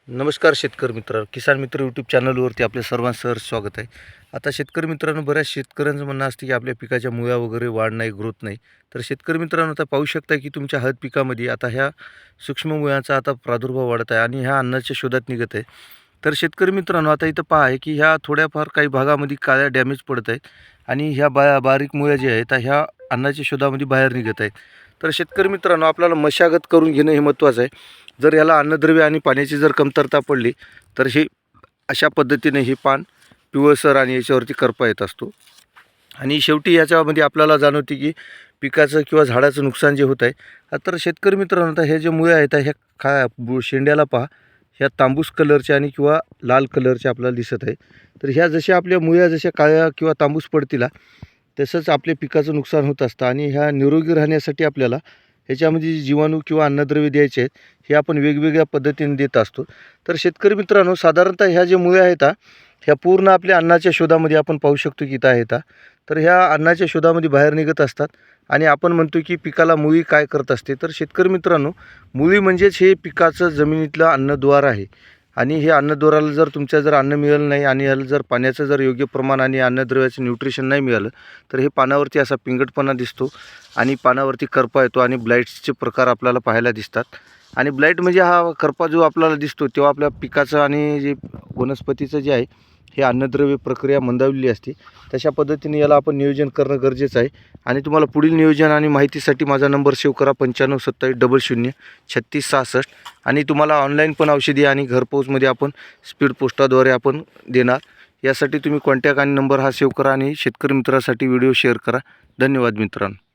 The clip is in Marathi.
नमस्कार शेतकरी मित्र, किसान मित्र यूट्यूब चॅनलवरती आपल्या सर्वांचं सहर्ष स्वागत आहे. आता शेतकरी मित्रांनो, बऱ्याच शेतकऱ्यांचं म्हणणं असतं की आपल्या पिकाच्या मुळ्या वगैरे वाढ नाही, ग्रोथ नाही. तर शेतकरी मित्रांनो, आता पाहू शकता की तुमच्या हळद पिकामध्ये आता ह्या सूक्ष्म मुळ्यांचा आता प्रादुर्भाव वाढत आहे आणि ह्या अन्नाच्या शोधात निघत आहे. तर शेतकरी मित्रांनो, आता इथं पहा आहे की ह्या थोड्याफार काही भागामध्ये काळ्या डॅमेज पडत आहेत आणि ह्या बारीक मुळ्या ज्या आहेत ह्या अन्नाच्या शोधामध्ये बाहेर निघत आहेत. तर शेतकरी मित्रांनो, आपल्याला मशागत करून घेणं हे महत्त्वाचं आहे. जर याला अन्नद्रव्य आणि पाण्याची जर कमतरता पडली तर हे अशा पद्धतीने हे पान पिवळसर आणि याच्यावरती करपा येत असतो. आणि शेवटी याच्यामध्ये आपल्याला जाणवते की पिकाचं किंवा झाडाचं नुकसान जे होत आहे. तर शेतकरी मित्रांनो, आता हे जे मुळे आहेत ह्या शेंड्याला पहा, ह्या तांबूस कलरच्या आणि किंवा लाल कलरच्या आपल्याला दिसत आहे. तर ह्या जशा आपल्या मुळ्या जशा काळ्या किंवा तांबूस पडतील तसंच आपल्या पिकाचं नुकसान होत असतं. आणि ह्या निरोगी राहण्यासाठी आपल्याला ह्याच्यामध्ये जे जीवाणू किंवा अन्नद्रव्य द्यायचे आहेत हे आपण वेगवेगळ्या पद्धतीने देत असतो. तर शेतकरी मित्रांनो, साधारणतः ह्या जे मुळे आहेत ह्या पूर्ण आपल्या अन्नाच्या शोधामध्ये आपण पाहू शकतो की इथं आहेत. तर ह्या अन्नाच्या शोधामध्ये बाहेर निघत असतात आणि आपण म्हणतो की पिकाला मुळी काय करत असते. तर शेतकरी मित्रांनो, मुळी म्हणजेच हे पिकाचं जमिनीतलं अन्नद्वार आहे. आणि हे अन्नद्वाराला जर जर अन्न मिळालं नाही आणि याला जर पाण्याचं जर योग्य प्रमाण आणि अन्नद्रव्याचं न्यूट्रिशन नाही मिळालं तर हे पानावरती असा पिंगटपणा दिसतो आणि पानावरती करपा येतो आणि ब्लाईट्सचे प्रकार आपल्याला पाहायला दिसतात. आणि ब्लाईट म्हणजे हा करपा जो आपल्याला दिसतो तेव्हा आपल्या पिकाचं आणि जे वनस्पतीचं जे आहे हे अन्नद्रव्य प्रक्रिया मंदावलेली असते. तशा पद्धतीने याला आपण नियोजन करणं गरजेचं आहे. आणि तुम्हाला पुढील नियोजन आणि माहितीसाठी माझा नंबर सेव्ह करा, 9527003666. आणि तुम्हाला ऑनलाईन पण औषधी आणि घरपोचमध्ये आपण स्पीड पोस्टाद्वारे आपण देणार. यासाठी तुम्ही कॉन्टॅक्ट आणि नंबर हा सेव्ह करा आणि शेतकरी मित्रासाठी व्हिडिओ शेअर करा. धन्यवाद मित्रांनो.